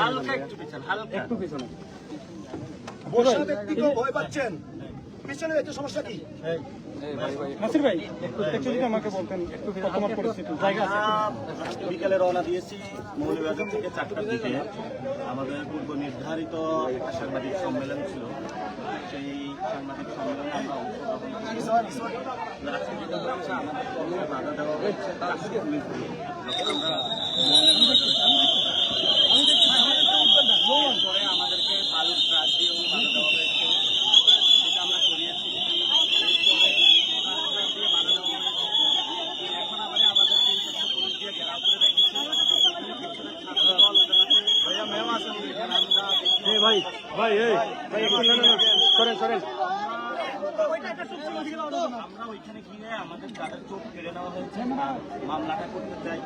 হালকা একটু পিছনে, হালকা একটু পিছনে। বসা ব্যক্তিকেও ভয় পাচ্ছেন, পিছনে একটু সমস্যা কি? নাসির ভাই একটু যদি আমাকে বলতেন একটু বর্তমান পরিস্থিতি জায়গা আছে। বিকালে রওনা দিয়েছি মৌলভীবাজার থেকে 4টার দিকে। আমাদের পূর্ব নির্ধারিত একটা সাংবাদিক সম্মেলন ছিল, সেই সাংবাদিক সম্মেলনে আমরা অংশগ্রহণ করি। আজকে যেটা হচ্ছে, আমাদের কর্মে বাধা দেওয়া হচ্ছে ট্রাফিক পুলিশ দিয়ে। যখন আমরা পরে আমাদেরকে বালু ট্রাক দিয়েও বাধা দেওয়া হয়েছে, যেটা আমরা করিয়েছি। এরপরে রাস্তা দিয়ে বাধা দেওয়া হয়েছে। এখন আবার আমাদের 3-4 পুলিশ দিয়ে ঘেরাও করে রেখেছে। পিছনে ছাত্রদল ওদের হাতে ভাইয়া ম্যাম আসেন, আমরা ওইখানে গিয়ে আমাদের যাদের চোখ কেড়ে নেওয়া হয়েছে তার মামলাটা করতে চাই।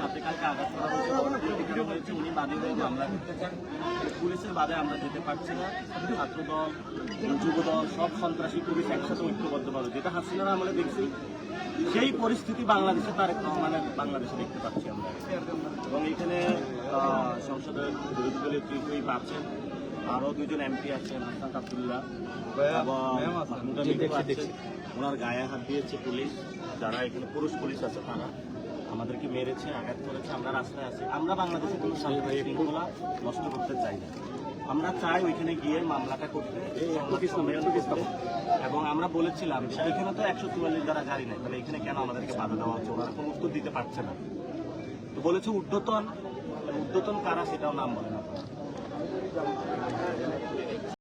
হাতে কালকে আঘাত করা হয়েছে, উনি বাদী হয়ে মামলা করতে চান। পুলিশের বাদে আমরা যেতে পারছি না। ছাত্রদল, যুবদল, সব সন্ত্রাসী পুলিশ একসাথে ঐক্যবদ্ধভাবে, যেটা হাসিনার আমলে দেখছি, সেই পরিস্থিতি বাংলাদেশে তারেক রহমানের বাংলাদেশে দেখতে পাচ্ছি আমরা। এবং এখানে সংসদের বিরোধী দলের হুইপ আছেন, আরও 2জন এমপি আছেন, হাসান আব্দুল্লাহ এবং মাহমুদ আলী আছেন। ওনার গায়ে হাত দিয়েছে পুলিশ, যারা এখানে পুরুষ পুলিশ আছে তারা আমাদেরকে মেরেছে, আঘাত করেছে। আমরা রাস্তায় আছি। আমরা বাংলাদেশে কোনো শান্তি শৃঙ্খলা নষ্ট করতে চাই না। আমরা চাই ওইখানে গিয়ে মামলাটা করতে এবং আমরা বলেছিলাম যে এখানে তো 144 দ্বারা জারি নাই, তাহলে এখানে কেন আমাদেরকে বাধা দেওয়া হচ্ছে? ওনারা কোনো উত্তর দিতে পারছে না। তো বলেছে ঊর্ধ্বতন কারা, সেটাও নাম বলে না।